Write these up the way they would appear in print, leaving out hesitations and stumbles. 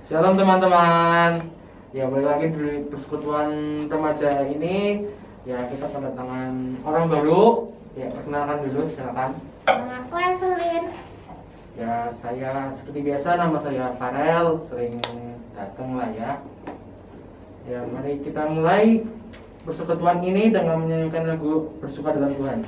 Shalom teman-teman. Ya, balik lagi di persekutuan remaja ini. Ya, kita kedatangan orang baru. Ya, perkenalkan dulu, silakan. Nama aku Evelyn. Ya, saya seperti biasa, nama saya Farel, sering datang lah ya. Ya, mari kita mulai persekutuan ini dengan menyanyikan lagu Bersuka dalam Tuhan.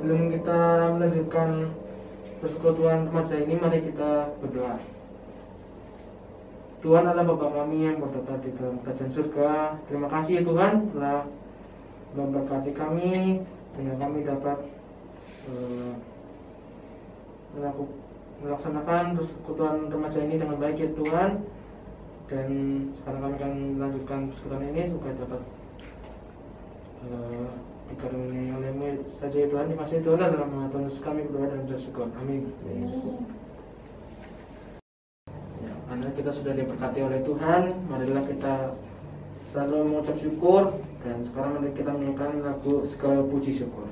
Sebelum kita melanjutkan persekutuan remaja ini, mari kita berdoa. Tuhan adalah Bapa kami yang bertata di dalam kerajaan surga. Terima kasih Tuhan telah memberkati kami sehingga kami dapat melaksanakan persekutuan remaja ini dengan baik ya Tuhan. Dan sekarang kami akan melanjutkan persekutuan ini supaya dapat dikaruniai oleh-Mu saja ya Tuhan. Terima kasih Tuhan, dalam nama Tuhan Yesus kami berdoa dan bersyukur. Amin. Ya, karena kita sudah diberkati oleh Tuhan, marilah kita selalu mengucap syukur. Dan sekarang mari kita menyanyikan lagu Segala Puji Syukur.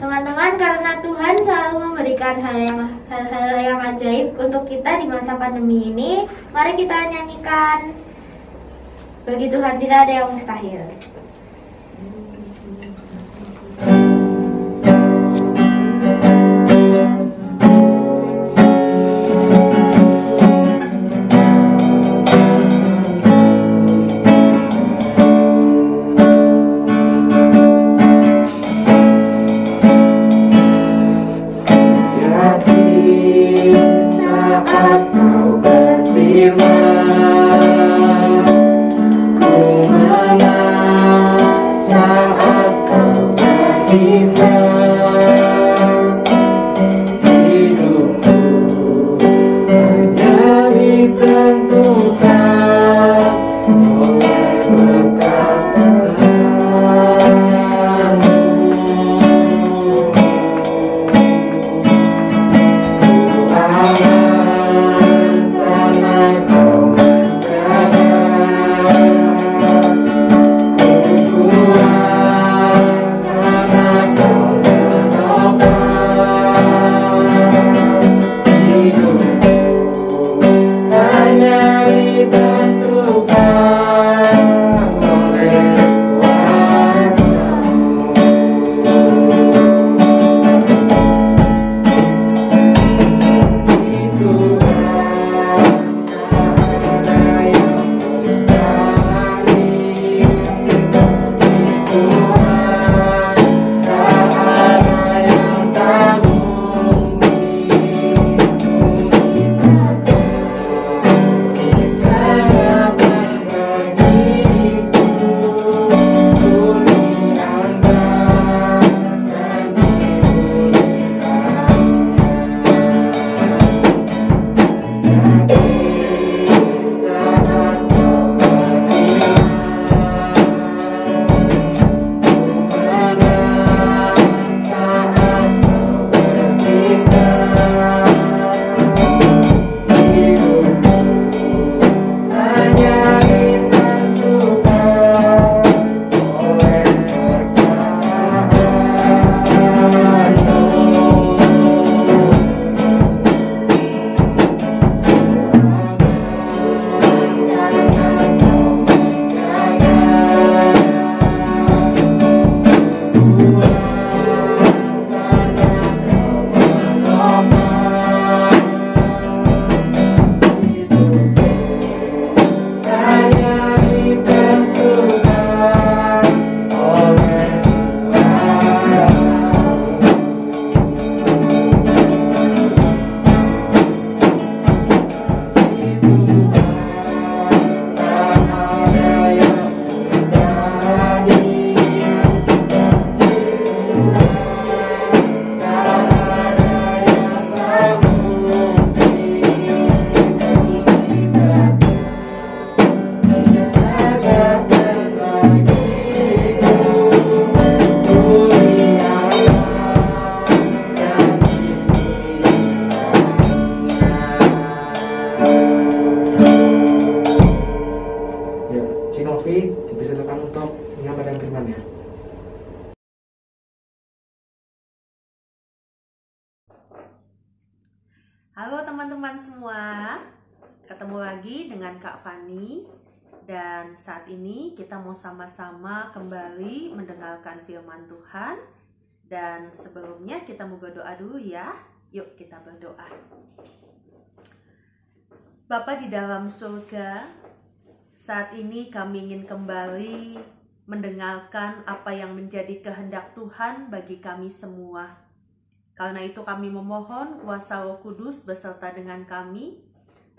Teman-teman, karena Tuhan selalu memberikan hal-hal yang ajaib untuk kita di masa pandemi ini, mari kita nyanyikan Bagi Tuhan Tidak Ada Yang Mustahil. Halo teman-teman semua, ketemu lagi dengan Kak Fani. Dan saat ini kita mau sama-sama kembali mendengarkan firman Tuhan. Dan sebelumnya kita mau berdoa dulu ya. Yuk kita berdoa. Bapa di dalam surga, saat ini kami ingin kembali mendengarkan apa yang menjadi kehendak Tuhan bagi kami semua. Karena itu kami memohon kuasa Roh Kudus beserta dengan kami,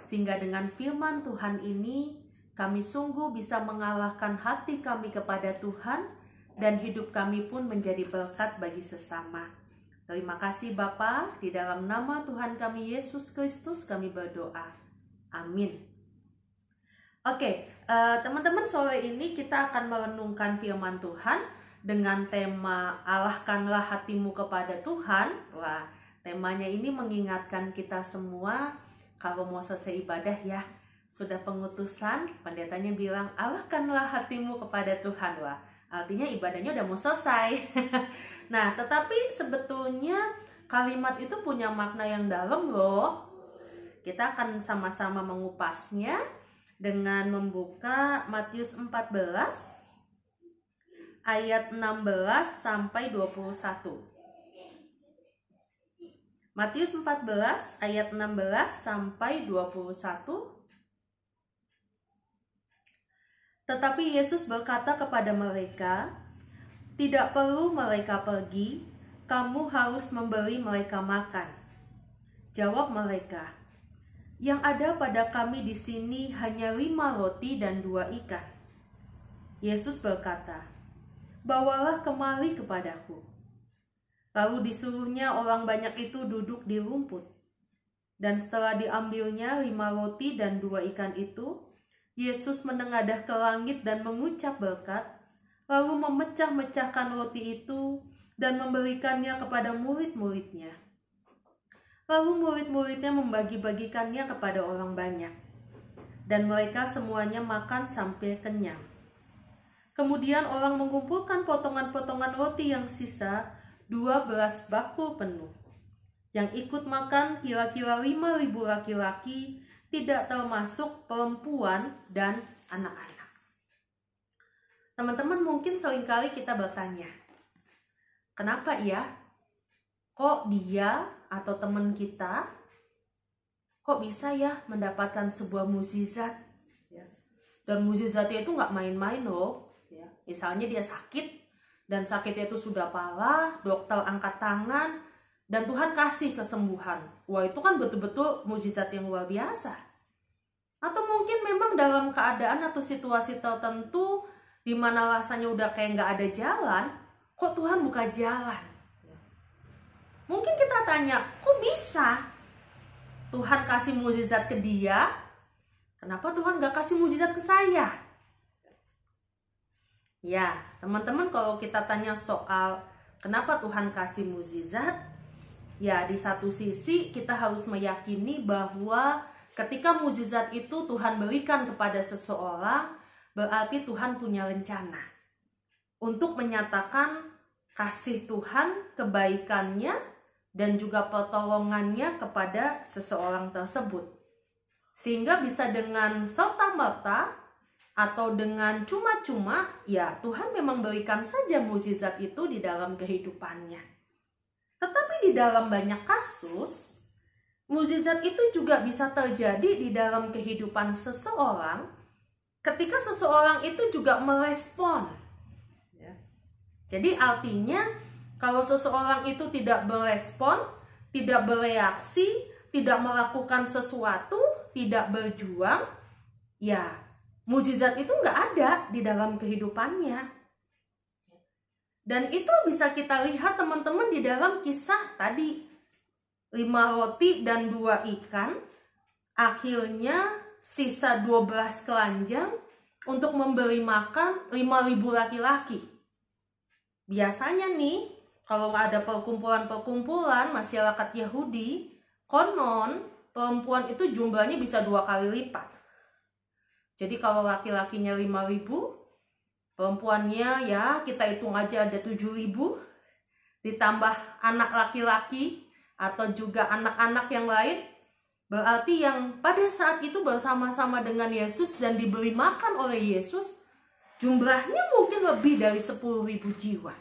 sehingga dengan firman Tuhan ini kami sungguh bisa mengalahkan hati kami kepada Tuhan dan hidup kami pun menjadi berkat bagi sesama. Terima kasih Bapa, di dalam nama Tuhan kami Yesus Kristus kami berdoa. Amin. Oke, teman-teman, sore ini kita akan merenungkan firman Tuhan dengan tema Alahkanlah hatimu kepada Tuhan. Wah, temanya ini mengingatkan kita semua kalau mau selesai ibadah ya, sudah pengutusan, pendetanya bilang alahkanlah hatimu kepada Tuhan. Wah, Artinya ibadahnya udah mau selesai. Nah, tetapi sebetulnya kalimat itu punya makna yang dalam loh. Kita akan sama-sama mengupasnya dengan membuka Matius 14 ayat 16 sampai 21. Matius 14 ayat 16 sampai 21. Tetapi Yesus berkata kepada mereka, "Tidak perlu mereka pergi, kamu harus memberi mereka makan." Jawab mereka, "Yang ada pada kami di sini hanya 5 roti dan 2 ikan." Yesus berkata, "Bawalah kemari kepadaku." Lalu disuruhnya orang banyak itu duduk di rumput. Dan setelah diambilnya 5 roti dan 2 ikan itu, Yesus menengadah ke langit dan mengucap berkat, lalu memecah-mecahkan roti itu dan memberikannya kepada murid-muridnya. Lalu murid-muridnya membagi-bagikannya kepada orang banyak. Dan mereka semuanya makan sampai kenyang. Kemudian orang mengumpulkan potongan-potongan roti yang sisa 12 bakul penuh. Yang ikut makan kira-kira 5.000 laki-laki, tidak termasuk perempuan dan anak-anak. Teman-teman, mungkin seringkali kita bertanya, kenapa ya? Kok dia atau teman kita kok bisa ya mendapatkan sebuah mukjizat? Dan mukjizatnya itu nggak main-main loh. Misalnya dia sakit dan sakitnya itu sudah parah, dokter angkat tangan, dan Tuhan kasih kesembuhan. Wah, itu kan betul-betul mukjizat yang luar biasa. Atau mungkin memang dalam keadaan atau situasi tertentu di mana rasanya udah kayak nggak ada jalan, kok Tuhan buka jalan? Mungkin kita tanya, kok bisa Tuhan kasih mukjizat ke dia? Kenapa Tuhan nggak kasih mukjizat ke saya? Ya, teman-teman, kalau kita tanya soal kenapa Tuhan kasih mukjizat, ya di satu sisi kita harus meyakini bahwa ketika mukjizat itu Tuhan berikan kepada seseorang, berarti Tuhan punya rencana untuk menyatakan kasih Tuhan, kebaikannya, dan juga pertolongannya kepada seseorang tersebut. Sehingga bisa dengan serta-merta atau dengan cuma-cuma, ya Tuhan memang berikan saja mukjizat itu di dalam kehidupannya. Tetapi di dalam banyak kasus, mukjizat itu juga bisa terjadi di dalam kehidupan seseorang ketika seseorang itu juga merespon. Jadi artinya kalau seseorang itu tidak berespon, tidak bereaksi, tidak melakukan sesuatu, tidak berjuang, ya mukjizat itu nggak ada di dalam kehidupannya. Dan itu bisa kita lihat teman-teman di dalam kisah tadi. 5 roti dan 2 ikan, akhirnya sisa 12 keranjang untuk memberi makan 5.000 laki-laki. Biasanya nih, kalau ada perkumpulan-perkumpulan masyarakat Yahudi, konon perempuan itu jumlahnya bisa 2 kali lipat. Jadi kalau laki-lakinya 5.000, perempuannya ya kita hitung aja ada 7.000, ditambah anak laki-laki atau juga anak-anak yang lain, berarti yang pada saat itu bersama-sama dengan Yesus dan diberi makan oleh Yesus, jumlahnya mungkin lebih dari 10.000 jiwa.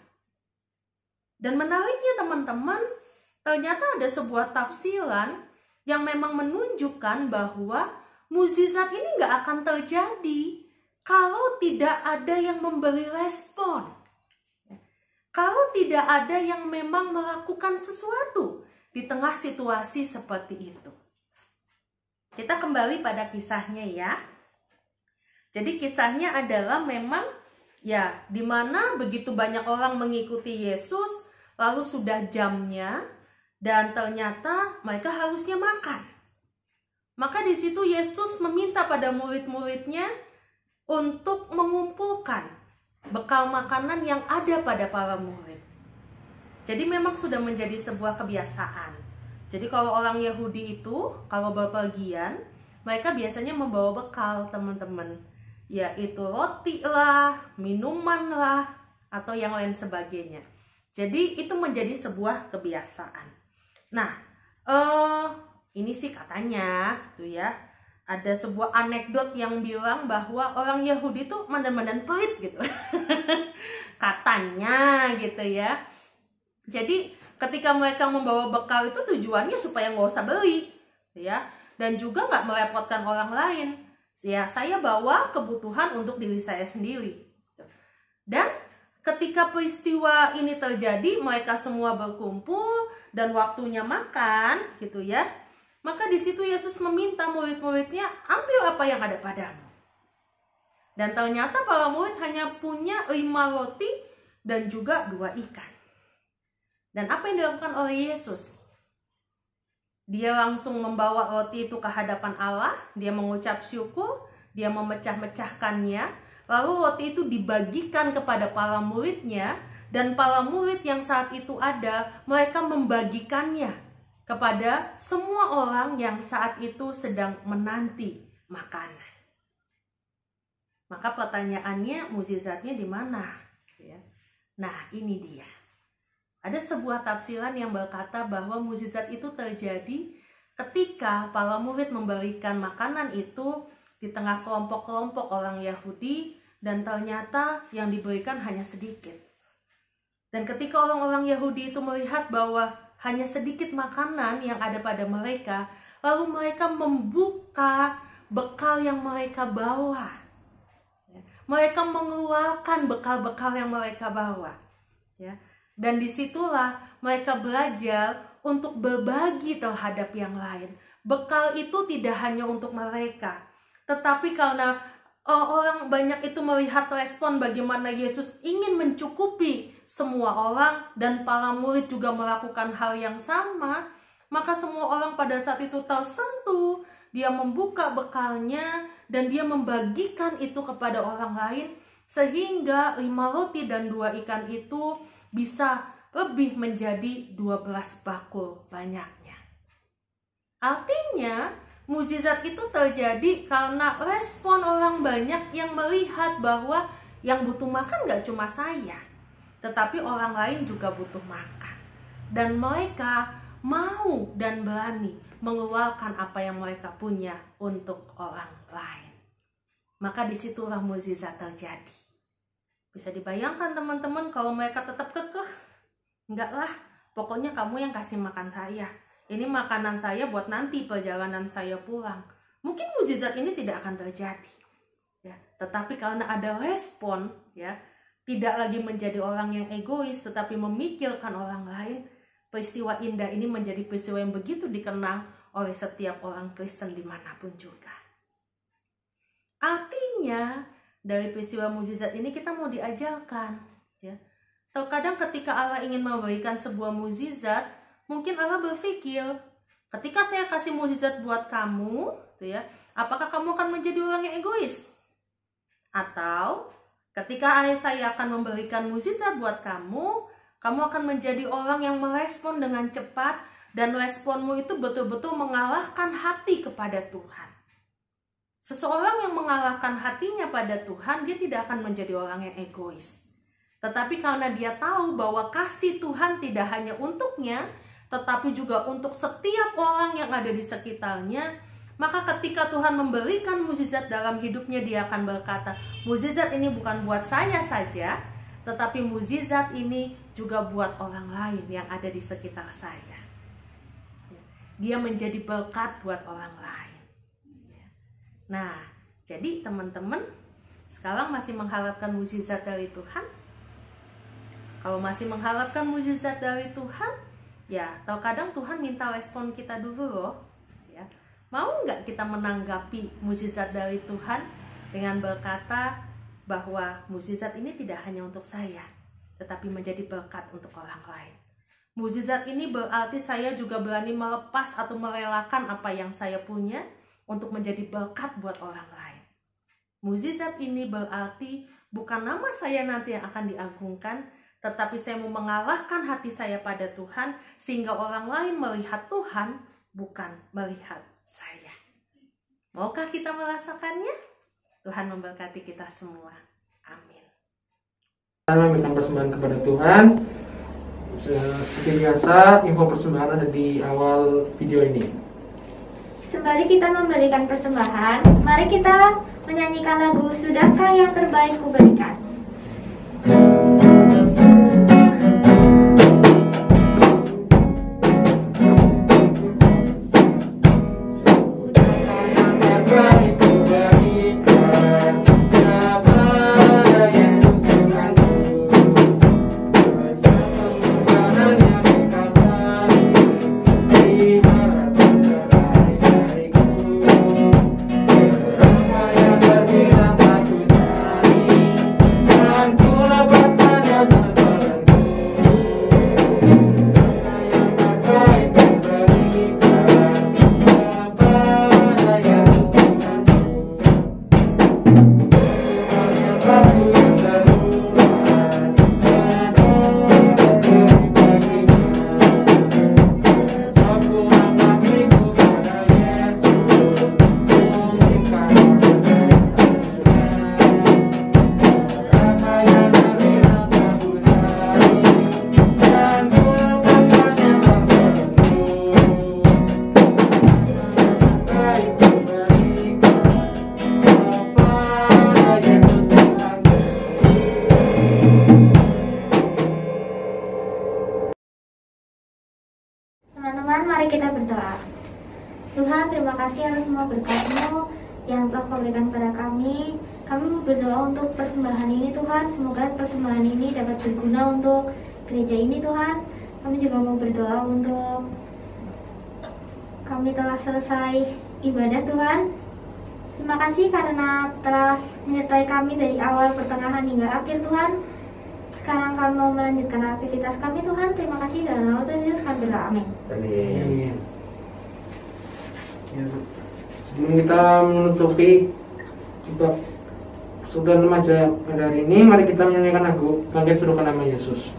Dan menariknya teman-teman, ternyata ada sebuah tafsiran yang memang menunjukkan bahwa mukjizat ini nggak akan terjadi kalau tidak ada yang memberi respon. Kalau tidak ada yang memang melakukan sesuatu di tengah situasi seperti itu. Kita kembali pada kisahnya ya. Jadi kisahnya adalah memang ya di mana begitu banyak orang mengikuti Yesus, lalu sudah jamnya dan ternyata mereka harusnya makan. Maka di situ Yesus meminta pada murid-muridnya untuk mengumpulkan bekal makanan yang ada pada para murid. Jadi memang sudah menjadi sebuah kebiasaan. Jadi kalau orang Yahudi itu, kalau berpergian, mereka biasanya membawa bekal teman-teman. Yaitu roti lah, minuman lah, atau yang lain sebagainya. Jadi itu menjadi sebuah kebiasaan. Nah, ini sih katanya tuh ya, ada sebuah anekdot yang bilang bahwa orang Yahudi tuh mandan-mandan pelit gitu. Katanya gitu ya. Jadi ketika mereka membawa bekal itu tujuannya supaya nggak usah beli ya, dan juga nggak merepotkan orang lain. Ya, saya bawa kebutuhan untuk diri saya sendiri. Dan ketika peristiwa ini terjadi, mereka semua berkumpul dan waktunya makan gitu ya. Maka di situ Yesus meminta murid-muridnya, ambil apa yang ada padamu. Dan ternyata para murid hanya punya 5 roti dan juga 2 ikan. Dan apa yang dilakukan oleh Yesus? Dia langsung membawa roti itu ke hadapan Allah, dia mengucap syukur, dia memecah-mecahkannya, lalu roti itu dibagikan kepada para muridnya, dan para murid yang saat itu ada, mereka membagikannya kepada semua orang yang saat itu sedang menanti makanan. Maka pertanyaannya, mukjizatnya di mana? Nah, ini dia. Ada sebuah tafsiran yang berkata bahwa mukjizat itu terjadi ketika para murid memberikan makanan itu di tengah kelompok-kelompok orang Yahudi, dan ternyata yang diberikan hanya sedikit. Dan ketika orang-orang Yahudi itu melihat bahwa hanya sedikit makanan yang ada pada mereka, lalu mereka membuka bekal yang mereka bawa. Mereka mengeluarkan bekal-bekal yang mereka bawa. Dan disitulah mereka belajar untuk berbagi terhadap yang lain. Bekal itu tidak hanya untuk mereka, tetapi karena orang banyak itu melihat respon bagaimana Yesus ingin mencukupi semua orang, dan para murid juga melakukan hal yang sama, maka semua orang pada saat itu tersentuh. Dia membuka bekalnya dan dia membagikan itu kepada orang lain, sehingga 5 roti dan 2 ikan itu bisa lebih menjadi 12 bakul banyaknya. Artinya mukjizat itu terjadi karena respon orang banyak yang melihat bahwa yang butuh makan gak cuma saya, tetapi orang lain juga butuh makan. Dan mereka mau dan berani mengeluarkan apa yang mereka punya untuk orang lain. Maka disitulah mukjizat terjadi. Bisa dibayangkan teman-teman kalau mereka tetap kekeh, enggak lah, pokoknya kamu yang kasih makan saya. Ini makanan saya buat nanti perjalanan saya pulang. Mungkin mukjizat ini tidak akan terjadi. Ya, tetapi karena ada respon, ya, tidak lagi menjadi orang yang egois, tetapi memikirkan orang lain, peristiwa indah ini menjadi peristiwa yang begitu dikenang oleh setiap orang Kristen dimanapun juga. Artinya, dari peristiwa mukjizat ini kita mau diajarkan, ya. Terkadang ketika Allah ingin memberikan sebuah mukjizat, mungkin Allah berpikir, ketika saya kasih mukjizat buat kamu, tuh ya, apakah kamu akan menjadi orang yang egois? Atau ketika saya akan memberikan mukjizat buat kamu, kamu akan menjadi orang yang merespon dengan cepat, dan responmu itu betul-betul mengalahkan hati kepada Tuhan. Seseorang yang mengalahkan hatinya pada Tuhan, dia tidak akan menjadi orang yang egois. Tetapi karena dia tahu bahwa kasih Tuhan tidak hanya untuknya, tetapi juga untuk setiap orang yang ada di sekitarnya, maka ketika Tuhan memberikan mukjizat dalam hidupnya, dia akan berkata, mukjizat ini bukan buat saya saja, tetapi mukjizat ini juga buat orang lain yang ada di sekitar saya. Dia menjadi berkat buat orang lain. Nah, jadi teman-teman sekarang masih mengharapkan mukjizat dari Tuhan? Kalau masih mengharapkan mukjizat dari Tuhan, ya terkadang Tuhan minta respon kita dulu loh. Ya, mau nggak kita menanggapi mukjizat dari Tuhan dengan berkata bahwa mukjizat ini tidak hanya untuk saya, tetapi menjadi berkat untuk orang lain. Mukjizat ini berarti saya juga berani melepas atau merelakan apa yang saya punya untuk menjadi berkat buat orang lain. Mukjizat ini berarti bukan nama saya nanti yang akan diagungkan, tetapi saya mau mengalahkan hati saya pada Tuhan, sehingga orang lain melihat Tuhan, bukan melihat saya. Maukah kita merasakannya? Tuhan memberkati kita semua. Amin. Kita memberikan persembahan kepada Tuhan. Seperti biasa, info persembahan ada di awal video ini. Sembari kita memberikan persembahan, mari kita menyanyikan lagu Sudahkah Yang Terbaik Kuberikan. Teman-teman, mari kita berdoa. Tuhan, terima kasih atas semua berkat-Mu yang telah Kau berikan kepada kami. Kami berdoa untuk persembahan ini, Tuhan. Semoga persembahan ini dapat berguna untuk gereja ini, Tuhan. Kami juga mau berdoa untuk kami telah selesai ibadah, Tuhan. Terima kasih karena telah menyertai kami dari awal, pertengahan, hingga akhir, Tuhan. Sekarang kami mau melanjutkan aktivitas kami, Tuhan. Terima kasih dan nama Tuhan Yesus kami berdoa. Amin. Amin. Ya, sebelum kita menutupi bab persekutuan remaja pada hari ini, mari kita menyanyikan lagu Bangkit Serukan Nama Yesus.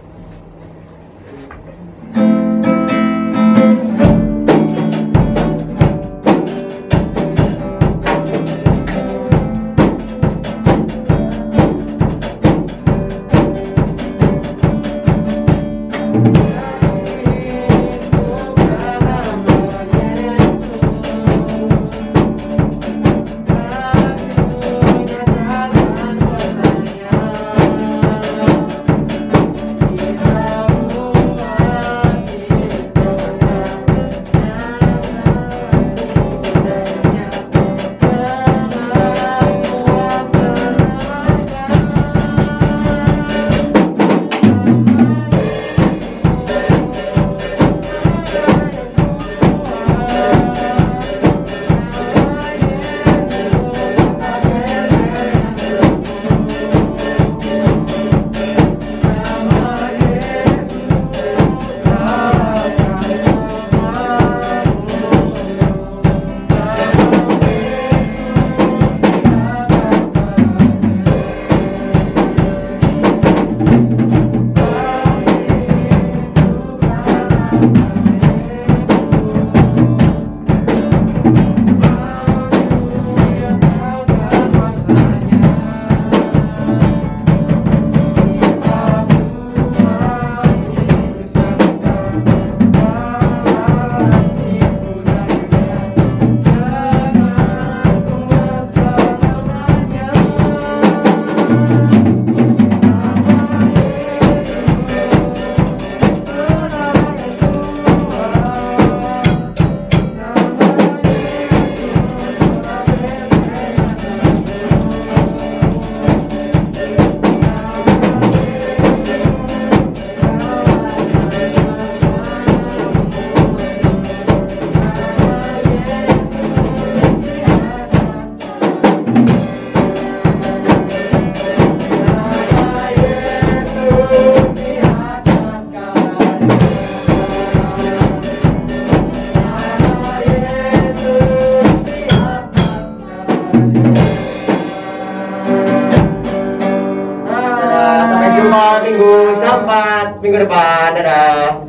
Minggu depan, dadah.